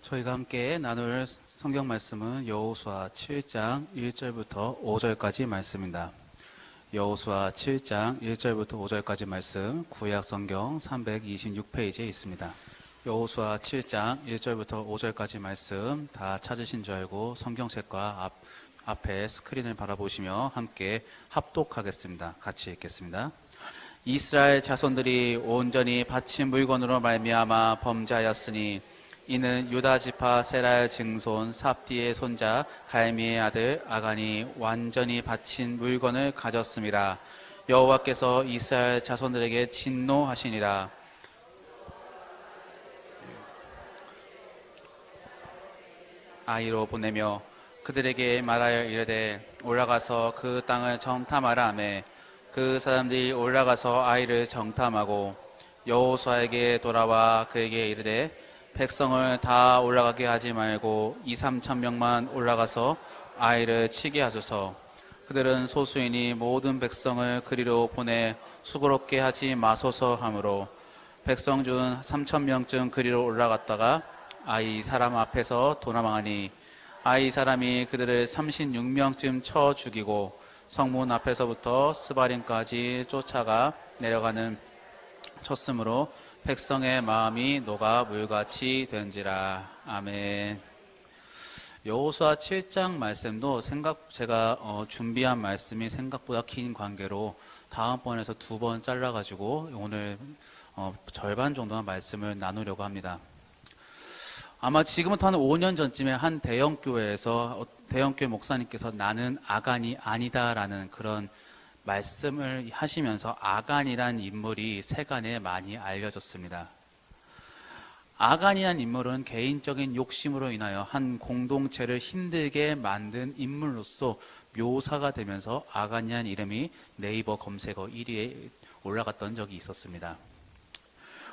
저희가 함께 나눌 성경 말씀은 여호수아 7장 1절부터 5절까지 말씀입니다. 여호수아 7장 1절부터 5절까지 말씀 구약 성경 326페이지에 있습니다. 여호수아 7장 1절부터 5절까지 말씀 다 찾으신 줄 알고 성경책과 앞에 스크린을 바라보시며 함께 합독하겠습니다. 같이 읽겠습니다. 이스라엘 자손들이 온전히 바친 물건으로 말미암아 범죄하였으니 이는 유다 지파 세라의 증손 삽디의 손자 갈미의 아들 아간이 완전히 바친 물건을 가졌음이라. 여호와께서 이스라엘 자손들에게 진노하시니라. 아이로 보내며 그들에게 말하여 이르되 올라가서 그 땅을 정탐하라 하매 그 사람들이 올라가서 아이를 정탐하고 여호수아에게 돌아와 그에게 이르되 백성을 다 올라가게 하지 말고 2-3천 명만 올라가서 아이를 치게 하소서. 그들은 소수이니 모든 백성을 그리로 보내 수고롭게 하지 마소서 하므로 백성 중 3천 명쯤 그리로 올라갔다가 아이 사람 앞에서 도망하니 아이 사람이 그들을 36명쯤 쳐 죽이고 성문 앞에서부터 스바림까지 쫓아가 내려가는 쳤으므로 백성의 마음이 녹아 물같이 된지라. 아멘. 여호수아 7장 말씀도 제가 준비한 말씀이 생각보다 긴 관계로 다음번에서 2번 잘라가지고 오늘 절반 정도만 말씀을 나누려고 합니다. 아마 지금부터 한 5년 전쯤에 한 대형교회에서 대형교회 목사님께서 나는 아간이 아니다라는 그런 말씀을 하시면서 아간이란 인물이 세간에 많이 알려졌습니다. 아간이란 인물은 개인적인 욕심으로 인하여 한 공동체를 힘들게 만든 인물로서 묘사가 되면서 아간이란 이름이 네이버 검색어 1위에 올라갔던 적이 있었습니다.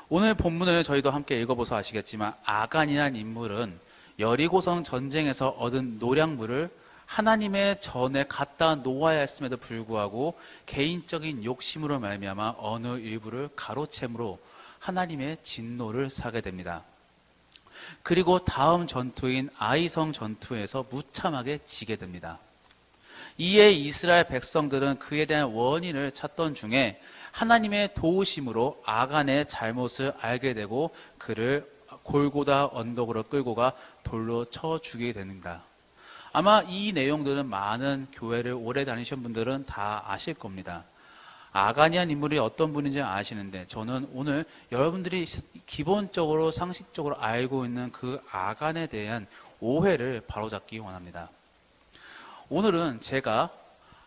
오늘 본문을 저희도 함께 읽어보서 아시겠지만 아간이란 인물은 여리고성 전쟁에서 얻은 노량물을 하나님의 전에 갖다 놓아야 했음에도 불구하고 개인적인 욕심으로 말미암아 어느 일부를 가로챈으로 하나님의 진노를 사게 됩니다. 그리고 다음 전투인 아이성 전투에서 무참하게 지게 됩니다. 이에 이스라엘 백성들은 그에 대한 원인을 찾던 중에 하나님의 도우심으로 아간의 잘못을 알게 되고 그를 골고다 언덕으로 끌고 가 돌로 쳐 죽이게 됩니다. 아마 이 내용들은 많은 교회를 오래 다니신 분들은 다 아실 겁니다. 아간이란 인물이 어떤 분인지 아시는데 저는 오늘 여러분들이 기본적으로 상식적으로 알고 있는 그 아간에 대한 오해를 바로잡기 원합니다. 오늘은 제가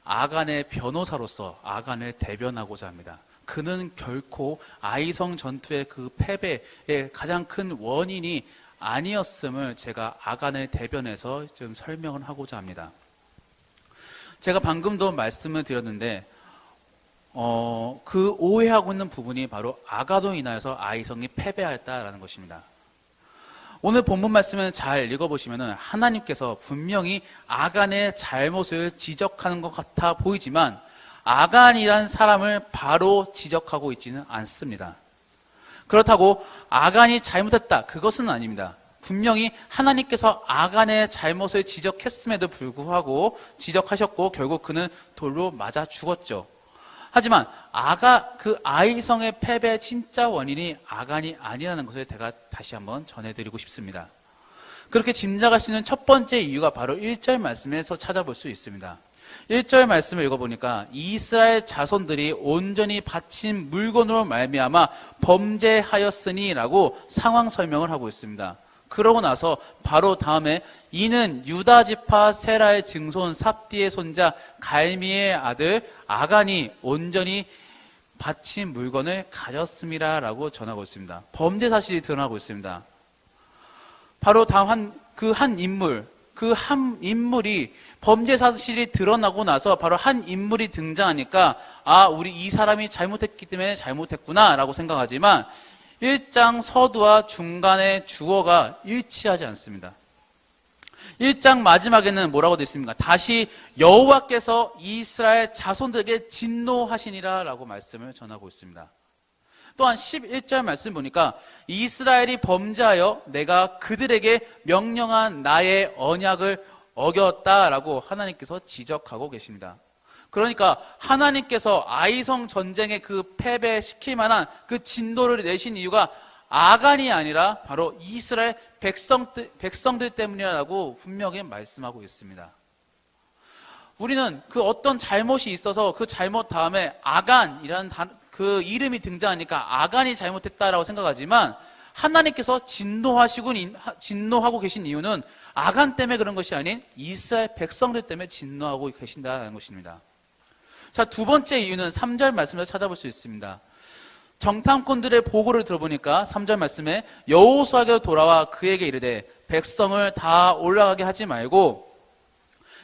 아간의 변호사로서 아간을 대변하고자 합니다. 그는 결코 아이성 전투의 그 패배의 가장 큰 원인이 아니었음을 제가 아간을 대변해서 좀 설명을 하고자 합니다. 제가 방금도 말씀을 드렸는데 그 오해하고 있는 부분이 바로 아간으로 인하여서 아이성이 패배하였다라는 것입니다. 오늘 본문 말씀을 잘 읽어보시면 하나님께서 분명히 아간의 잘못을 지적하는 것 같아 보이지만 아간이란 사람을 바로 지적하고 있지는 않습니다. 그렇다고 아간이 잘못했다, 그것은 아닙니다. 분명히 하나님께서 아간의 잘못을 지적했음에도 불구하고 지적하셨고 결국 그는 돌로 맞아 죽었죠. 하지만 그 아이성의 패배의 진짜 원인이 아간이 아니라는 것을 제가 다시 한번 전해드리고 싶습니다. 그렇게 짐작할 수 있는 첫 번째 이유가 바로 1절 말씀에서 찾아볼 수 있습니다. 1절 말씀을 읽어보니까 이스라엘 자손들이 온전히 바친 물건으로 말미암아 범죄하였으니 라고 상황 설명을 하고 있습니다. 그러고 나서 바로 다음에 이는 유다 지파 세라의 증손 삽디의 손자 갈미의 아들 아간이 온전히 바친 물건을 가졌습니다 라고 전하고 있습니다. 범죄 사실이 드러나고 있습니다. 바로 다음 그 한 인물이 범죄 사실이 드러나고 나서 바로 한 인물이 등장하니까 우리 이 사람이 잘못했기 때문에 잘못했구나 라고 생각하지만 1장 서두와 중간의 주어가 일치하지 않습니다. 1장 마지막에는 뭐라고 되어 있습니까? 다시 여호와께서 이스라엘 자손들에게 진노하시니라 라고 말씀을 전하고 있습니다. 또한 11절 말씀 보니까 이스라엘이 범죄하여 내가 그들에게 명령한 나의 언약을 어겼다라고 하나님께서 지적하고 계십니다. 그러니까 하나님께서 아이성 전쟁에 그 패배시킬 만한 그 진도를 내신 이유가 아간이 아니라 바로 이스라엘 백성들 때문이라고 분명히 말씀하고 있습니다. 우리는 그 어떤 잘못이 있어서 그 잘못 다음에 아간이라는 그 이름이 등장하니까 아간이 잘못했다라고 생각하지만 하나님께서 진노하고 계신 이유는 아간 때문에 그런 것이 아닌 이스라엘 백성들 때문에 진노하고 계신다는 것입니다. 자, 두 번째 이유는 3절 말씀에서 찾아볼 수 있습니다. 정탐꾼들의 보고를 들어보니까 3절 말씀에 여호수아에게 돌아와 그에게 이르되 백성을 다 올라가게 하지 말고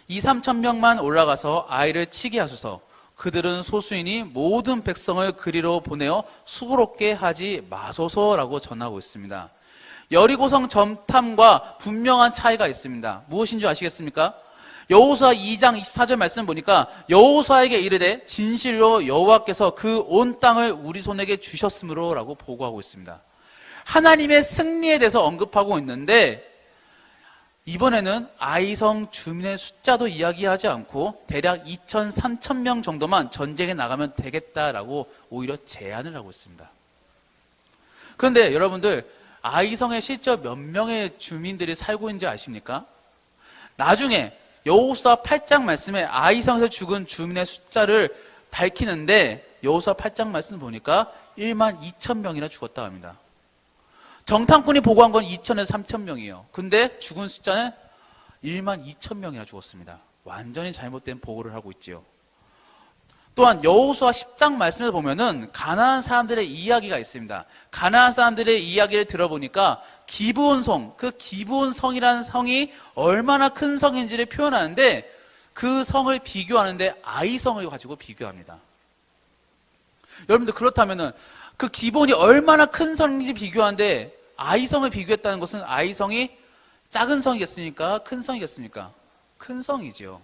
2-3천 명만 올라가서 아이를 치게 하소서. 그들은 소수이니 모든 백성을 그리로 보내어 수고롭게 하지 마소서라고 전하고 있습니다. 여리고성 정탐과 분명한 차이가 있습니다. 무엇인 줄 아시겠습니까? 여호수아 2장 24절 말씀 보니까 여호수아에게 이르되 진실로 여호와께서 그 온 땅을 우리 손에게 주셨으므로 라고 보고하고 있습니다. 하나님의 승리에 대해서 언급하고 있는데 이번에는 아이성 주민의 숫자도 이야기하지 않고 대략 2천, 3천 명 정도만 전쟁에 나가면 되겠다라고 오히려 제안을 하고 있습니다. 그런데 여러분들 아이성에 실제 몇 명의 주민들이 살고 있는지 아십니까? 나중에 여호수아 8장 말씀에 아이성에서 죽은 주민의 숫자를 밝히는데 여호수아 8장 말씀 보니까 1만 2천 명이나 죽었다고 합니다. 정탐꾼이 보고한 건 2천에서 3천 명이에요. 근데 죽은 숫자는 1만 2천 명이나 죽었습니다. 완전히 잘못된 보고를 하고 있지요. 또한 여호수아 10장 말씀을 보면은 가나안 사람들의 이야기가 있습니다. 가나안 사람들의 이야기를 들어보니까 기브온성, 그 기브온성이라는 성이 얼마나 큰 성인지를 표현하는데 그 성을 비교하는데 아이성을 가지고 비교합니다. 여러분들 그렇다면은 그 기본이 얼마나 큰 성인지 비교하는데 아이성을 비교했다는 것은 아이성이 작은 성이겠습니까? 큰 성이겠습니까? 큰 성이죠.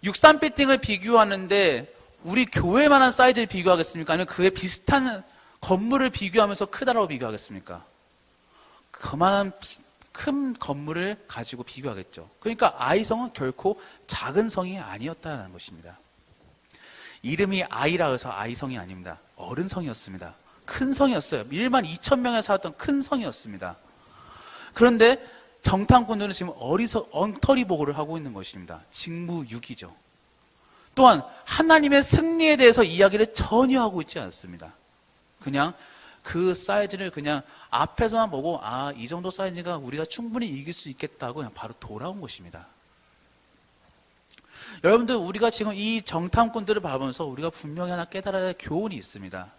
63빌딩을 비교하는데 우리 교회만한 사이즈를 비교하겠습니까? 아니면 그에 비슷한 건물을 비교하면서 크다라고 비교하겠습니까? 그만한 큰 건물을 가지고 비교하겠죠. 그러니까 아이성은 결코 작은 성이 아니었다는 것입니다. 이름이 아이라 해서 아이성이 아닙니다. 어른 성이었습니다. 큰 성이었어요. 1만 2천 명에 살았던 큰 성이었습니다. 그런데 정탐꾼들은 지금 엉터리 보고를 하고 있는 것입니다. 직무유기죠. 또한 하나님의 승리에 대해서 이야기를 전혀 하고 있지 않습니다. 그냥 그 사이즈를 그냥 앞에서만 보고 이 정도 사이즈가 우리가 충분히 이길 수 있겠다고 그냥 바로 돌아온 것입니다. 여러분들 우리가 지금 이 정탐꾼들을 바라보면서 우리가 분명히 하나 깨달아야 할 교훈이 있습니다.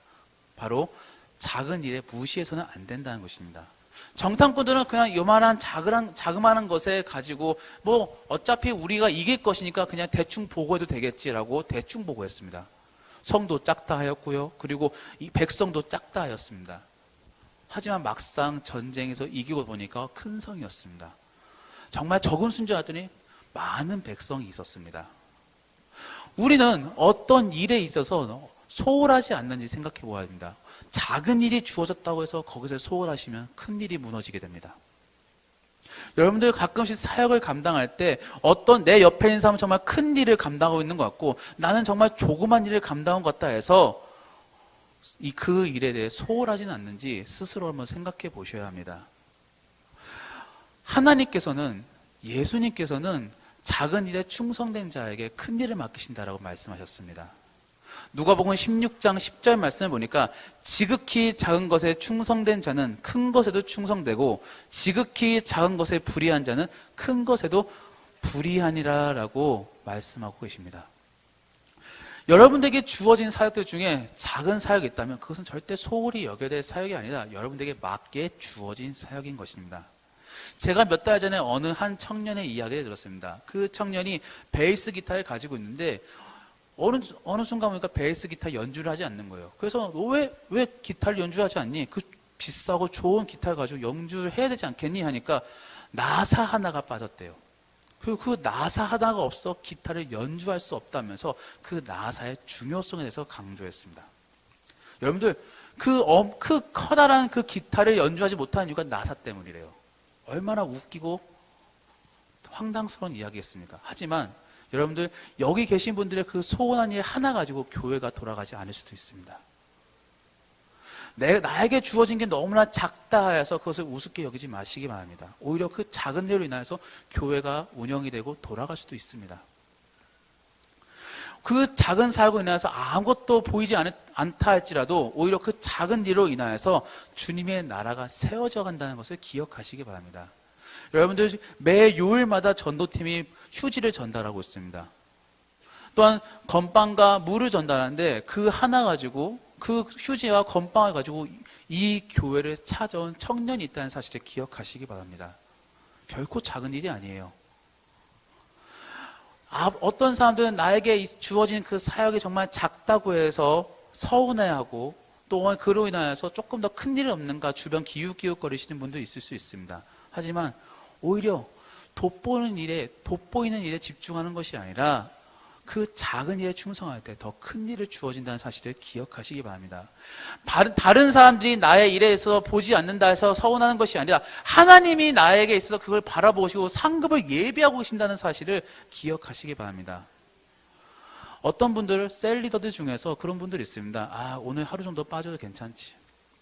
바로 작은 일에 무시해서는 안 된다는 것입니다. 정탐꾼들은 그냥 요만한 자그마한 것에 가지고 뭐 어차피 우리가 이길 것이니까 그냥 대충 보고해도 되겠지라고 대충 보고했습니다. 성도 작다 하였고요. 그리고 이 백성도 작다 하였습니다. 하지만 막상 전쟁에서 이기고 보니까 큰 성이었습니다. 정말 적은 순전하더니 많은 백성이 있었습니다. 우리는 어떤 일에 있어서 소홀하지 않는지 생각해 보아야 합니다. 작은 일이 주어졌다고 해서 거기서 소홀하시면 큰 일이 무너지게 됩니다. 여러분들 가끔씩 사역을 감당할 때 어떤 내 옆에 있는 사람은 정말 큰 일을 감당하고 있는 것 같고 나는 정말 조그만 일을 감당한 것 같다 해서 그 일에 대해 소홀하지는 않는지 스스로 한번 생각해 보셔야 합니다. 하나님께서는 예수님께서는 작은 일에 충성된 자에게 큰 일을 맡기신다라고 말씀하셨습니다. 누가복음 16장 10절 말씀을 보니까 지극히 작은 것에 충성된 자는 큰 것에도 충성되고 지극히 작은 것에 불의한 자는 큰 것에도 불의하니라 라고 말씀하고 계십니다. 여러분들에게 주어진 사역들 중에 작은 사역이 있다면 그것은 절대 소홀히 여겨야 될 사역이 아니라 여러분들에게 맞게 주어진 사역인 것입니다. 제가 몇 달 전에 어느 한 청년의 이야기를 들었습니다. 그 청년이 베이스 기타를 가지고 있는데 어느 순간 보니까 베이스 기타 연주를 하지 않는 거예요. 그래서 너 왜 기타를 연주하지 않니? 그 비싸고 좋은 기타를 가지고 연주를 해야 되지 않겠니? 하니까 나사 하나가 빠졌대요. 그리고 그 나사 하나가 없어 기타를 연주할 수 없다면서 그 나사의 중요성에 대해서 강조했습니다. 여러분들 그 커다란 그 기타를 연주하지 못하는 이유가 나사 때문이래요. 얼마나 웃기고 황당스러운 이야기겠습니까? 하지만 여러분들 여기 계신 분들의 그 소원한 일 하나 가지고 교회가 돌아가지 않을 수도 있습니다. 나에게 주어진 게 너무나 작다 해서 그것을 우습게 여기지 마시기 바랍니다. 오히려 그 작은 일로 인해서 교회가 운영이 되고 돌아갈 수도 있습니다. 그 작은 사역으로 인해서 아무것도 보이지 않다 할지라도 오히려 그 작은 일로 인하여서 주님의 나라가 세워져 간다는 것을 기억하시기 바랍니다. 여러분들 매 요일마다 전도팀이 휴지를 전달하고 있습니다. 또한 건빵과 물을 전달하는데 그 하나 가지고 그 휴지와 건빵을 가지고 이 교회를 찾아온 청년이 있다는 사실을 기억하시기 바랍니다. 결코 작은 일이 아니에요. 어떤 사람들은 나에게 주어진 그 사역이 정말 작다고 해서 서운해하고 또 그로 인하여서 조금 더 큰 일이 없는가 주변 기웃기웃거리시는 분도 있을 수 있습니다. 하지만 오히려 돋보이는 일에 집중하는 것이 아니라 그 작은 일에 충성할 때 더 큰 일을 주어진다는 사실을 기억하시기 바랍니다. 다른 사람들이 나의 일에 있어서 보지 않는다 해서 서운하는 것이 아니라 하나님이 나에게 있어서 그걸 바라보시고 상급을 예비하고 계신다는 사실을 기억하시기 바랍니다. 어떤 분들, 셀리더들 중에서 그런 분들이 있습니다. 오늘 하루 정도 빠져도 괜찮지.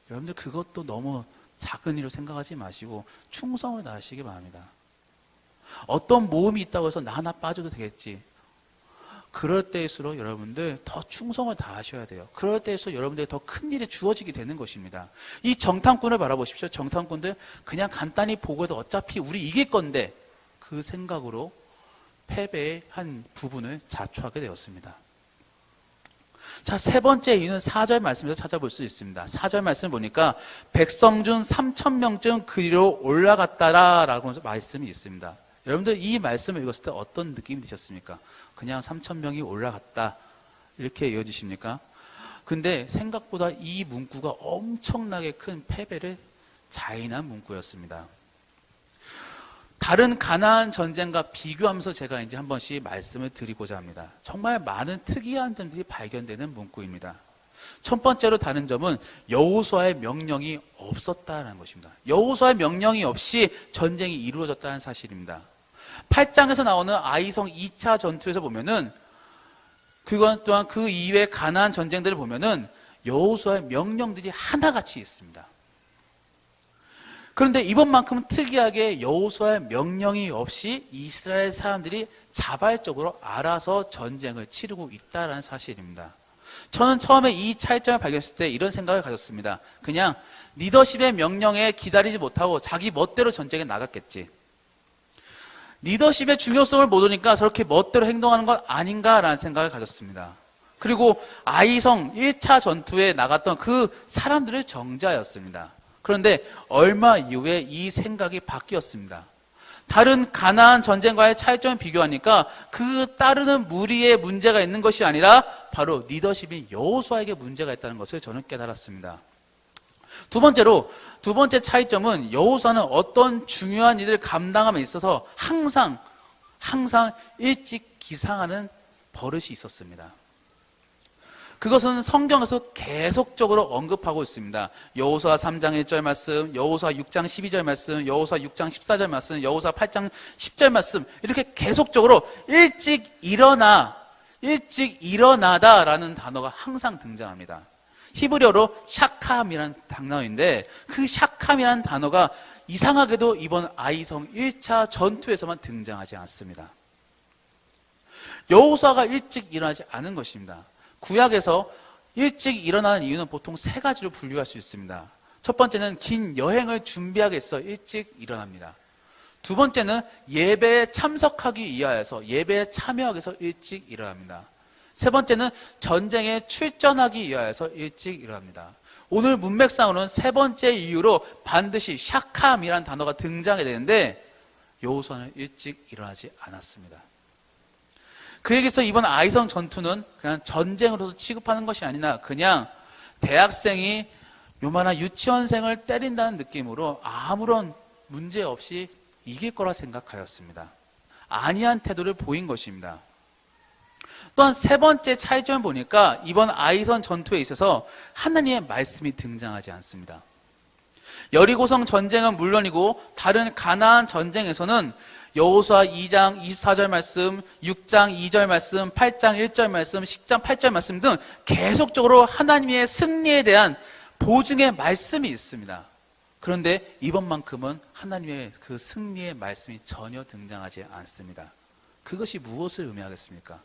여러분들 그것도 너무 작은 일로 생각하지 마시고 충성을 다하시기 바랍니다. 어떤 모험이 있다고 해서 나 하나 빠져도 되겠지. 그럴 때일수록 여러분들 더 충성을 다하셔야 돼요. 그럴 때일수록 여러분들이 더 큰 일이 주어지게 되는 것입니다. 이 정탐꾼을 바라보십시오. 정탐꾼들 그냥 간단히 보고도 어차피 우리 이길 건데 그 생각으로 패배의 한 부분을 자초하게 되었습니다. 자, 세 번째 이유는 4절 말씀에서 찾아볼 수 있습니다. 4절 말씀 보니까 백성 중 3,000명쯤 그리로 올라갔다라고 말씀이 있습니다. 여러분들 이 말씀을 읽었을 때 어떤 느낌이 드셨습니까? 그냥 3,000명이 올라갔다 이렇게 이어지십니까? 근데 생각보다 이 문구가 엄청나게 큰 패배를 자인한 문구였습니다. 다른 가나안 전쟁과 비교하면서 제가 이제 한 번씩 말씀을 드리고자 합니다. 정말 많은 특이한 점들이 발견되는 문구입니다. 첫 번째로 다른 점은 여호수아의 명령이 없었다는 것입니다. 여호수아의 명령이 없이 전쟁이 이루어졌다는 사실입니다. 8장에서 나오는 아이성 2차 전투에서 보면은 그것 또한 그 이외의 가나안 전쟁들을 보면은 여호수아의 명령들이 하나같이 있습니다. 그런데 이번만큼은 특이하게 여호수아의 명령이 없이 이스라엘 사람들이 자발적으로 알아서 전쟁을 치르고 있다는 사실입니다. 저는 처음에 이 차이점을 발견했을 때 이런 생각을 가졌습니다. 그냥 리더십의 명령에 기다리지 못하고 자기 멋대로 전쟁에 나갔겠지. 리더십의 중요성을 모르니까 저렇게 멋대로 행동하는 것 아닌가라는 생각을 가졌습니다. 그리고 아이성 1차 전투에 나갔던 그 사람들의 정자였습니다. 그런데 얼마 이후에 이 생각이 바뀌었습니다. 다른 가나안 전쟁과의 차이점을 비교하니까 그 따르는 무리에 문제가 있는 것이 아니라 바로 리더십인 여호수아에게 문제가 있다는 것을 저는 깨달았습니다. 두 번째 차이점은 여호수아는 어떤 중요한 일을 감당함에 있어서 항상 일찍 기상하는 버릇이 있었습니다. 그것은 성경에서 계속적으로 언급하고 있습니다. 여호수아 3장 1절 말씀, 여호수아 6장 12절 말씀, 여호수아 6장 14절 말씀, 여호수아 8장 10절 말씀, 이렇게 계속적으로 일찍 일어나다라는 단어가 항상 등장합니다. 히브리어로 샤캄이라는 단어인데 그 샤캄이라는 단어가 이상하게도 이번 아이성 1차 전투에서만 등장하지 않습니다. 여호수아가 일찍 일어나지 않은 것입니다. 구약에서 일찍 일어나는 이유는 보통 세 가지로 분류할 수 있습니다. 첫 번째는 긴 여행을 준비하기 위해서 일찍 일어납니다. 두 번째는 예배에 참석하기 위하여서 예배에 참여하기 위해서 일찍 일어납니다. 세 번째는 전쟁에 출전하기 위하여서 일찍 일어납니다. 오늘 문맥상으로는 세 번째 이유로 반드시 샤캄이라는 단어가 등장하게 되는데 여호수아는 일찍 일어나지 않았습니다. 그에게서 이번 아이성 전투는 그냥 전쟁으로서 취급하는 것이 아니라 그냥 대학생이 요만한 유치원생을 때린다는 느낌으로 아무런 문제 없이 이길 거라 생각하였습니다. 안이한 태도를 보인 것입니다. 또한 세 번째 차이점을 보니까 이번 아이선 전투에 있어서 하나님의 말씀이 등장하지 않습니다. 여리고성 전쟁은 물론이고 다른 가나안 전쟁에서는 여호수아 2장 24절 말씀, 6장 2절 말씀, 8장 1절 말씀, 10장 8절 말씀 등 계속적으로 하나님의 승리에 대한 보증의 말씀이 있습니다. 그런데 이번만큼은 하나님의 그 승리의 말씀이 전혀 등장하지 않습니다. 그것이 무엇을 의미하겠습니까?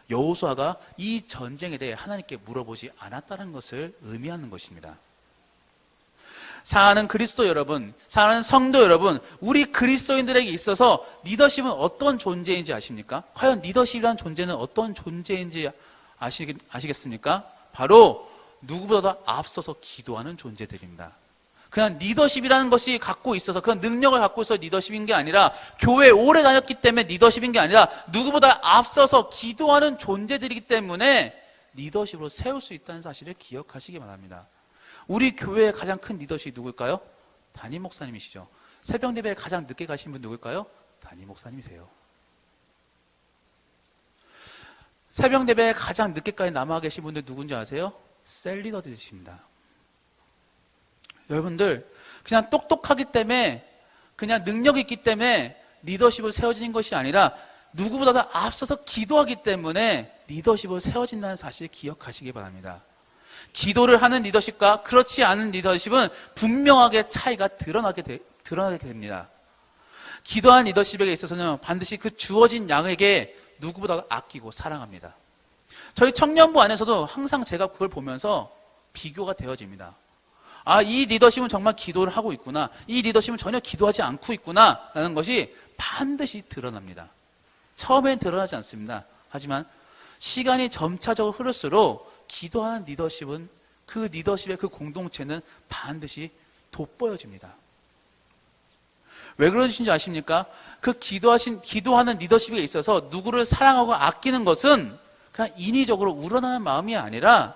여호수아가 이 전쟁에 대해 하나님께 물어보지 않았다는 것을 의미하는 것입니다. 사랑하는 그리스도 여러분, 사랑하는 성도 여러분, 우리 그리스도인들에게 있어서 리더십은 어떤 존재인지 아십니까? 과연 리더십이라는 존재는 어떤 존재인지 아시겠습니까? 바로 누구보다 앞서서 기도하는 존재들입니다. 그냥 리더십이라는 것이 갖고 있어서 그런 능력을 갖고 있어서 리더십인 게 아니라 교회에 오래 다녔기 때문에 리더십인 게 아니라 누구보다 앞서서 기도하는 존재들이기 때문에 리더십으로 세울 수 있다는 사실을 기억하시기 바랍니다. 우리 교회의 가장 큰 리더십이 누굴까요? 담임 목사님이시죠. 새벽 예배에 가장 늦게 가신 분 누굴까요? 담임 목사님이세요. 새벽 예배에 가장 늦게까지 남아 계신 분들 누군지 아세요? 셀 리더들이십니다. 여러분들 그냥 똑똑하기 때문에 그냥 능력이 있기 때문에 리더십을 세워지는 것이 아니라 누구보다 앞서서 기도하기 때문에 리더십을 세워진다는 사실을 기억하시기 바랍니다. 기도를 하는 리더십과 그렇지 않은 리더십은 분명하게 차이가 드러나게 됩니다. 기도하는 리더십에게 있어서는 반드시 그 주어진 양에게 누구보다 아끼고 사랑합니다. 저희 청년부 안에서도 항상 제가 그걸 보면서 비교가 되어집니다. 아, 이 리더십은 정말 기도를 하고 있구나. 이 리더십은 전혀 기도하지 않고 있구나. 라는 것이 반드시 드러납니다. 처음엔 드러나지 않습니다. 하지만 시간이 점차적으로 흐를수록 기도하는 리더십은 그 리더십의 그 공동체는 반드시 돋보여집니다. 왜 그러신지 아십니까? 그 기도하는 리더십에 있어서 누구를 사랑하고 아끼는 것은 그냥 인위적으로 우러나는 마음이 아니라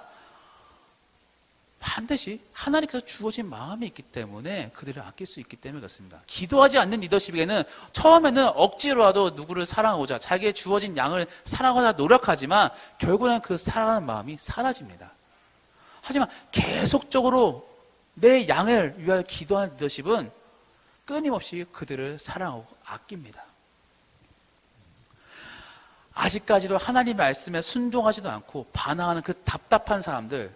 반드시 하나님께서 주어진 마음이 있기 때문에 그들을 아낄 수 있기 때문에 그렇습니다. 기도하지 않는 리더십에게는 처음에는 억지로라도 누구를 사랑하고자 자기의 주어진 양을 사랑하고자 노력하지만 결국에는 그 사랑하는 마음이 사라집니다. 하지만 계속적으로 내 양을 위하여 기도하는 리더십은 끊임없이 그들을 사랑하고 아낍니다. 아직까지도 하나님 말씀에 순종하지도 않고 반항하는 그 답답한 사람들,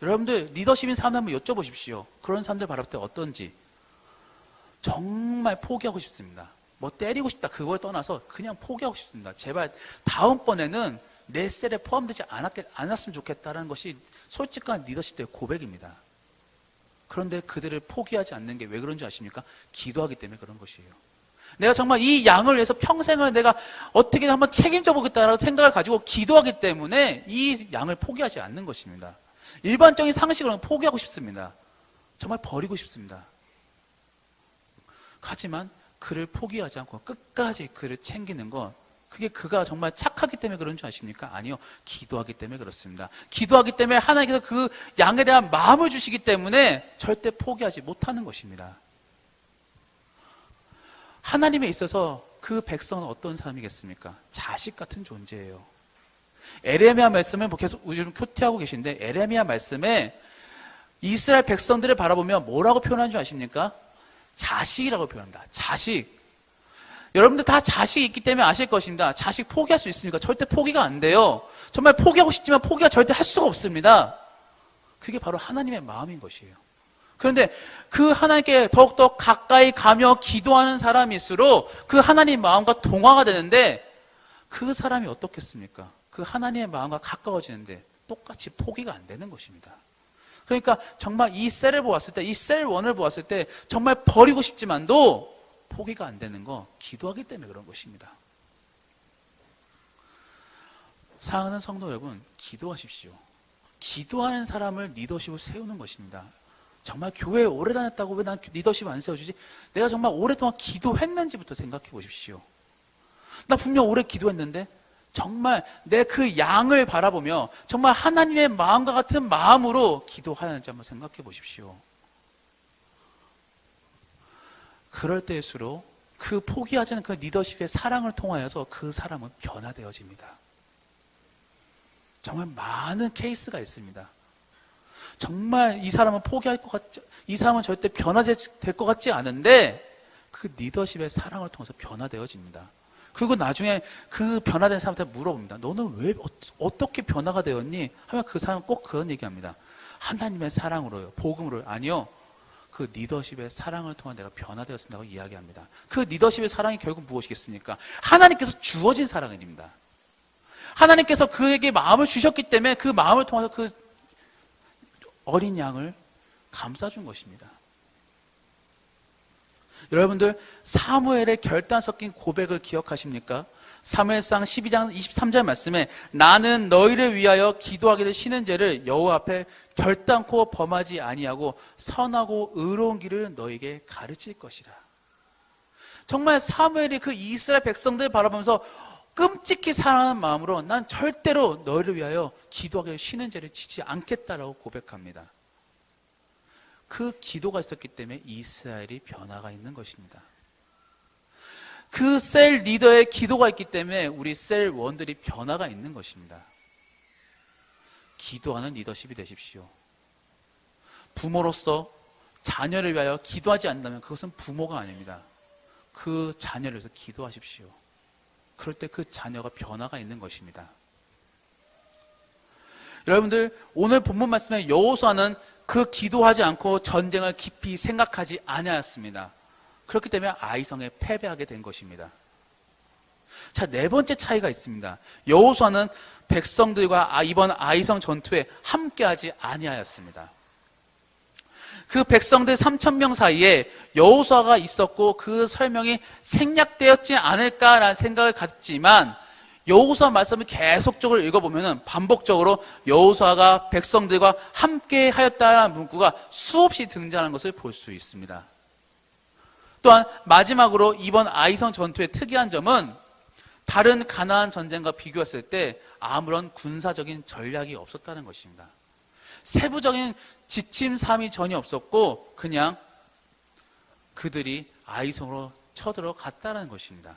여러분들 리더십인 사람들 한번 여쭤보십시오. 그런 사람들 바라볼 때 어떤지. 정말 포기하고 싶습니다. 뭐 때리고 싶다 그걸 떠나서 그냥 포기하고 싶습니다. 제발 다음번에는 내 셀에 포함되지 않았으면 좋겠다는 것이 솔직한 리더십들의 고백입니다. 그런데 그들을 포기하지 않는 게 왜 그런지 아십니까? 기도하기 때문에 그런 것이에요. 내가 정말 이 양을 위해서 평생을 내가 어떻게든 한번 책임져 보겠다라는 생각을 가지고 기도하기 때문에 이 양을 포기하지 않는 것입니다. 일반적인 상식으로는 포기하고 싶습니다. 정말 버리고 싶습니다. 하지만 그를 포기하지 않고 끝까지 그를 챙기는 건 그게 그가 정말 착하기 때문에 그런 줄 아십니까? 아니요. 기도하기 때문에 그렇습니다. 기도하기 때문에 하나님께서 그 양에 대한 마음을 주시기 때문에 절대 포기하지 못하는 것입니다. 하나님에 있어서 그 백성은 어떤 사람이겠습니까? 자식 같은 존재예요. 에레미야 말씀을 계속 요즘 큐티하고 계신데 에레미야 말씀에 이스라엘 백성들을 바라보면 뭐라고 표현하는 줄 아십니까? 자식이라고 표현합니다. 자식. 여러분들 다 자식이 있기 때문에 아실 것입니다. 자식 포기할 수 있습니까? 절대 포기가 안 돼요. 정말 포기하고 싶지만 포기가 절대 할 수가 없습니다. 그게 바로 하나님의 마음인 것이에요. 그런데 그 하나님께 더욱더 가까이 가며 기도하는 사람일수록 그 하나님 마음과 동화가 되는데 그 사람이 어떻겠습니까? 그 하나님의 마음과 가까워지는데 똑같이 포기가 안 되는 것입니다. 그러니까 정말 이 셀을 보았을 때, 이 셀 원을 보았을 때 정말 버리고 싶지만도 포기가 안 되는 거 기도하기 때문에 그런 것입니다. 사랑하는 성도 여러분, 기도하십시오. 기도하는 사람을 리더십을 세우는 것입니다. 정말 교회에 오래 다녔다고 왜 난 리더십 안 세워주지? 내가 정말 오랫동안 기도했는지부터 생각해 보십시오. 나 분명 오래 기도했는데 정말 내 그 양을 바라보며 정말 하나님의 마음과 같은 마음으로 기도하는지 한번 생각해 보십시오. 그럴 때일수록 그 포기하지 않는 그 리더십의 사랑을 통하여서 그 사람은 변화되어집니다. 정말 많은 케이스가 있습니다. 정말 이 사람은 포기할 것 같지, 이 사람은 절대 변화될 것 같지 않은데 그 리더십의 사랑을 통해서 변화되어집니다. 그리고 나중에 그 변화된 사람한테 물어봅니다. 너는 왜 어떻게 변화가 되었니? 하면 그 사람은 꼭 그런 얘기합니다. 하나님의 사랑으로요. 복음으로요. 아니요. 그 리더십의 사랑을 통해 내가 변화되었습니다고 이야기합니다. 그 리더십의 사랑이 결국 무엇이겠습니까? 하나님께서 주어진 사랑입니다. 하나님께서 그에게 마음을 주셨기 때문에 그 마음을 통해서 그 어린 양을 감싸준 것입니다. 여러분들 사무엘의 결단 섞인 고백을 기억하십니까? 사무엘상 12장 23절 말씀에 나는 너희를 위하여 기도하기를 쉬는 죄를 여호와 앞에 결단코 범하지 아니하고 선하고 의로운 길을 너희에게 가르칠 것이라. 정말 사무엘이 그 이스라엘 백성들을 바라보면서 끔찍히 사랑하는 마음으로 난 절대로 너희를 위하여 기도하기를 쉬는 죄를 지지 않겠다라고 고백합니다. 그 기도가 있었기 때문에 이스라엘이 변화가 있는 것입니다. 그 셀 리더의 기도가 있기 때문에 우리 셀원들이 변화가 있는 것입니다. 기도하는 리더십이 되십시오. 부모로서 자녀를 위하여 기도하지 않는다면 그것은 부모가 아닙니다. 그 자녀를 위해서 기도하십시오. 그럴 때 그 자녀가 변화가 있는 것입니다. 여러분들 오늘 본문 말씀에 여호수아는 그 기도하지 않고 전쟁을 깊이 생각하지 아니하였습니다. 그렇기 때문에 아이성에 패배하게 된 것입니다. 자, 네 번째 차이가 있습니다. 여호수아는 백성들과 이번 아이성 전투에 함께하지 아니하였습니다. 그 백성들 3,000명 사이에 여호수아가 있었고 그 설명이 생략되었지 않을까라는 생각을 가졌지만 여호수아 말씀을 계속적으로 읽어보면 반복적으로 여호수아가 백성들과 함께 하였다라는 문구가 수없이 등장하는 것을 볼 수 있습니다. 또한 마지막으로 이번 아이성 전투의 특이한 점은 다른 가나안 전쟁과 비교했을 때 아무런 군사적인 전략이 없었다는 것입니다. 세부적인 지침사항이 전혀 없었고 그냥 그들이 아이성으로 쳐들어갔다는 것입니다.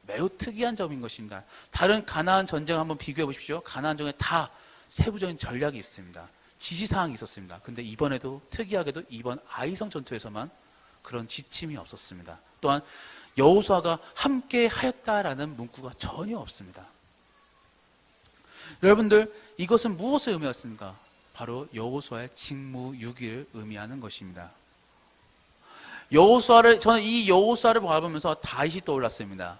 매우 특이한 점인 것입니다. 다른 가나안 전쟁 한번 비교해 보십시오. 가나안 전쟁에 다 세부적인 전략이 있습니다. 지시사항이 있었습니다. 근데 이번에도 특이하게도 이번 아이성 전투에서만 그런 지침이 없었습니다. 또한 여호수아가 함께 하였다라는 문구가 전혀 없습니다. 여러분들 이것은 무엇을 의미했습니까? 바로 여호수아의 직무유기를 의미하는 것입니다. 저는 이 여호수아를 바라보면서 다윗이 떠올랐습니다.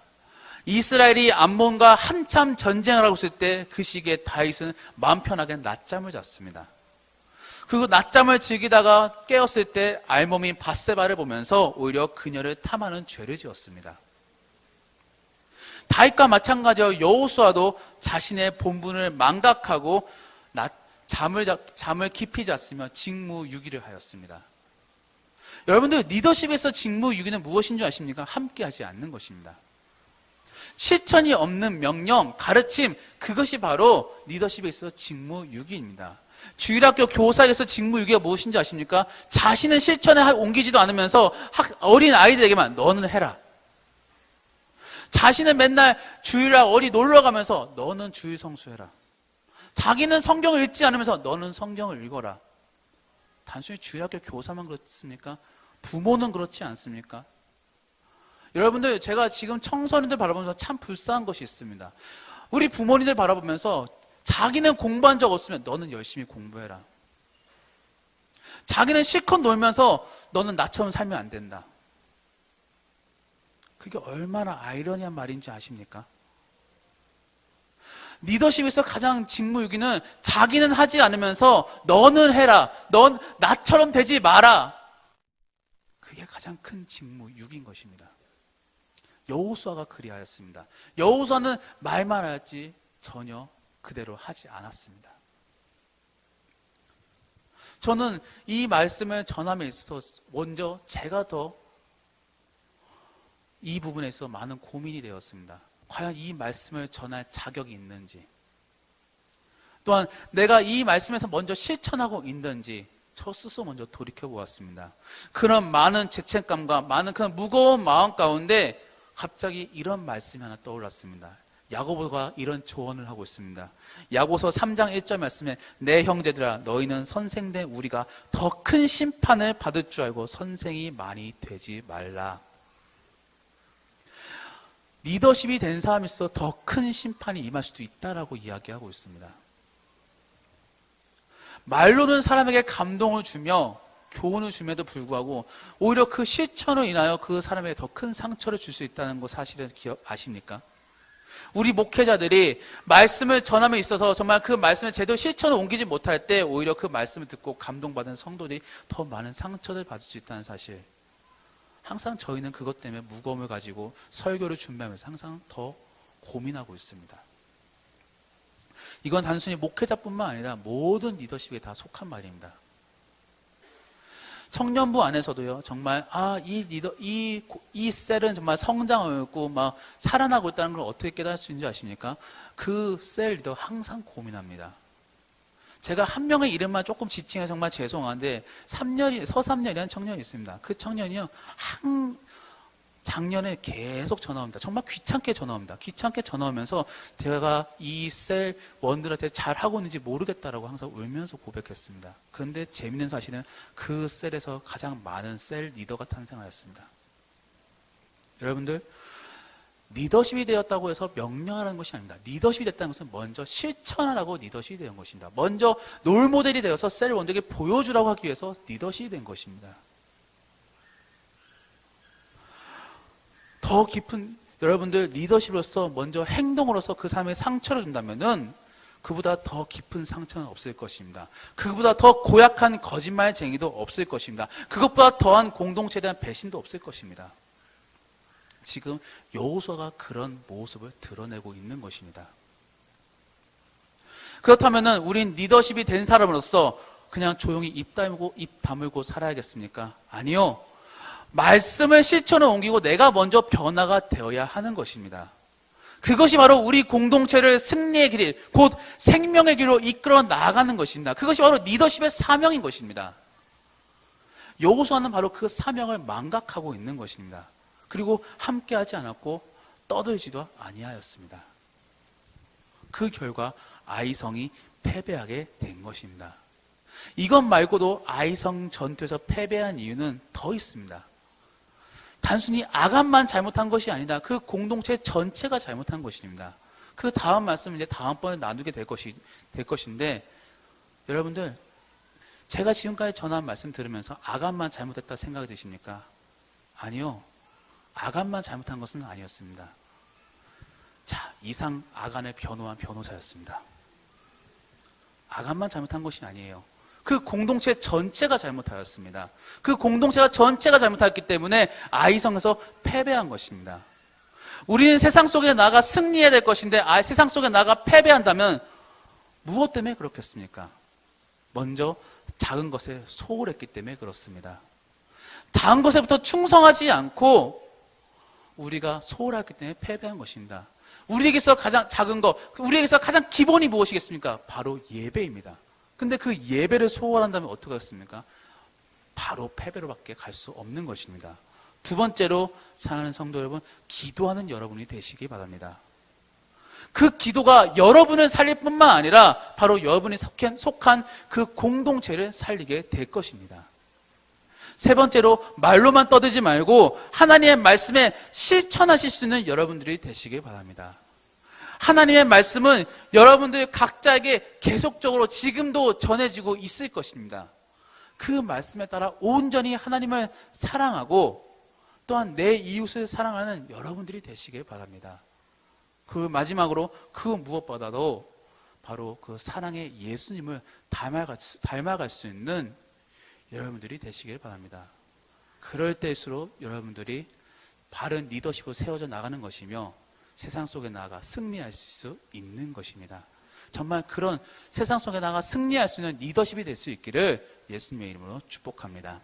이스라엘이 암몬과 한참 전쟁을 하고 있을 때 그 시기에 다윗은 마음 편하게 낮잠을 잤습니다. 그리고 낮잠을 즐기다가 깨었을 때 알몸인 밧세바를 보면서 오히려 그녀를 탐하는 죄를 지었습니다. 다윗과 마찬가지로 여호수아도 자신의 본분을 망각하고 잠을 깊이 잤으며 직무유기를 하였습니다. 여러분들 리더십에서 직무유기는 무엇인 줄 아십니까? 함께하지 않는 것입니다. 실천이 없는 명령, 가르침, 그것이 바로 리더십에 있어서 직무유기입니다. 주일학교 교사에서 직무유기가 무엇인지 아십니까? 자신은 실천에 옮기지도 않으면서 어린 아이들에게만 너는 해라. 자신은 맨날 주일날 어디 놀러 가면서 너는 주일 성수해라. 자기는 성경을 읽지 않으면서 너는 성경을 읽어라. 단순히 주일학교 교사만 그렇습니까? 부모는 그렇지 않습니까? 여러분들 제가 지금 청소년들 바라보면서 참 불쌍한 것이 있습니다. 우리 부모님들 바라보면서 자기는 공부한 적 없으면 너는 열심히 공부해라. 자기는 실컷 놀면서 너는 나처럼 살면 안 된다. 그게 얼마나 아이러니한 말인지 아십니까? 리더십에서 가장 직무유기는 자기는 하지 않으면서 너는 해라. 넌 나처럼 되지 마라. 그게 가장 큰 직무유기인 것입니다. 여호수아가 그리하였습니다. 여호수아는 말만 하였지 전혀 그대로 하지 않았습니다. 저는 이 말씀을 전함에 있어서 먼저 제가 더 이 부분에서 많은 고민이 되었습니다. 과연 이 말씀을 전할 자격이 있는지, 또한 내가 이 말씀에서 먼저 실천하고 있는지 저 스스로 먼저 돌이켜 보았습니다. 그런 많은 죄책감과 많은 그런 무거운 마음 가운데 갑자기 이런 말씀이 하나 떠올랐습니다. 야고보가 이런 조언을 하고 있습니다. 야고보서 3장 1절 말씀에 내 형제들아 너희는 선생된 우리가 더 큰 심판을 받을 줄 알고 선생이 많이 되지 말라. 리더십이 된 사람이 있어 더 큰 심판이 임할 수도 있다라고 이야기하고 있습니다. 말로는 사람에게 감동을 주며 교훈을 줌에도 불구하고 오히려 그 실천으로 인하여 그 사람에게 더 큰 상처를 줄 수 있다는 거 사실은 아십니까? 우리 목회자들이 말씀을 전함에 있어서 정말 그 말씀을 제대로 실천을 옮기지 못할 때 오히려 그 말씀을 듣고 감동받은 성도들이 더 많은 상처를 받을 수 있다는 사실. 항상 저희는 그것 때문에 무거움을 가지고 설교를 준비하면서 항상 더 고민하고 있습니다. 이건 단순히 목회자뿐만 아니라 모든 리더십에 다 속한 말입니다. 청년부 안에서도요, 정말, 이 셀은 정말 성장하고 있고, 막, 살아나고 있다는 걸 어떻게 깨달을 수 있는지 아십니까? 그 셀 리더 항상 고민합니다. 제가 한 명의 이름만 조금 지칭해 정말 죄송한데, 서삼년이라는 청년이 있습니다. 그 청년이요, 작년에 계속 전화 옵니다. 정말 귀찮게 전화 옵니다. 귀찮게 전화 오면서 제가 이 셀 원들한테 잘하고 있는지 모르겠다라고 항상 울면서 고백했습니다. 그런데 재밌는 사실은 그 셀에서 가장 많은 셀 리더가 탄생하였습니다. 여러분들, 리더십이 되었다고 해서 명령하라는 것이 아닙니다. 리더십이 됐다는 것은 먼저 실천하라고 리더십이 된 것입니다. 먼저 롤모델이 되어서 셀 원들에게 보여주라고 하기 위해서 리더십이 된 것입니다. 더 깊은 여러분들 리더십으로서 먼저 행동으로서 그 사람에게 상처를 준다면은 그보다 더 깊은 상처는 없을 것입니다. 그보다 더 고약한 거짓말쟁이도 없을 것입니다. 그것보다 더한 공동체에 대한 배신도 없을 것입니다. 지금 여호수아가 그런 모습을 드러내고 있는 것입니다. 그렇다면은 우린 리더십이 된 사람으로서 그냥 조용히 입 다물고 살아야겠습니까? 아니요. 말씀을 실천을 옮기고 내가 먼저 변화가 되어야 하는 것입니다. 그것이 바로 우리 공동체를 승리의 길, 곧 생명의 길로 이끌어 나아가는 것입니다. 그것이 바로 리더십의 사명인 것입니다. 여호수아는 바로 그 사명을 망각하고 있는 것입니다. 그리고 함께하지 않았고 떠들지도 아니하였습니다. 그 결과 아이성이 패배하게 된 것입니다. 이것 말고도 아이성 전투에서 패배한 이유는 더 있습니다. 단순히 아간만 잘못한 것이 아니라 그 공동체 전체가 잘못한 것입니다. 그 다음 말씀은 이제 다음번에 나누게 될 것인데, 여러분들, 제가 지금까지 전한 말씀 들으면서 아간만 잘못했다 생각이 드십니까? 아니요. 아간만 잘못한 것은 아니었습니다. 자, 이상 아간을 변호한 변호사였습니다. 아간만 잘못한 것이 아니에요. 그 공동체 전체가 잘못하였습니다. 그 공동체가 전체가 잘못했기 때문에 아이성에서 패배한 것입니다. 우리는 세상 속에 나가 승리해야 될 것인데 세상 속에 나가 패배한다면 무엇 때문에 그렇겠습니까? 먼저 작은 것에 소홀했기 때문에 그렇습니다. 작은 것에부터 충성하지 않고 우리가 소홀했기 때문에 패배한 것입니다. 우리에게서 가장 작은 것, 우리에게서 가장 기본이 무엇이겠습니까? 바로 예배입니다. 근데 그 예배를 소홀한다면 어떻게 하겠습니까? 바로 패배로밖에 갈 수 없는 것입니다. 두 번째로 사랑하는 성도 여러분, 기도하는 여러분이 되시기 바랍니다. 그 기도가 여러분을 살릴 뿐만 아니라 바로 여러분이 속한 그 공동체를 살리게 될 것입니다. 세 번째로 말로만 떠들지 말고 하나님의 말씀에 실천하실 수 있는 여러분들이 되시길 바랍니다. 하나님의 말씀은 여러분들 각자에게 계속적으로 지금도 전해지고 있을 것입니다. 그 말씀에 따라 온전히 하나님을 사랑하고 또한 내 이웃을 사랑하는 여러분들이 되시길 바랍니다. 그 마지막으로 그 무엇보다도 바로 그 사랑의 예수님을 닮아갈 수 있는 여러분들이 되시길 바랍니다. 그럴 때일수록 여러분들이 바른 리더십으로 세워져 나가는 것이며 세상 속에 나아가 승리할 수 있는 것입니다. 정말 그런 세상 속에 나아가 승리할 수 있는 리더십이 될 수 있기를 예수님의 이름으로 축복합니다.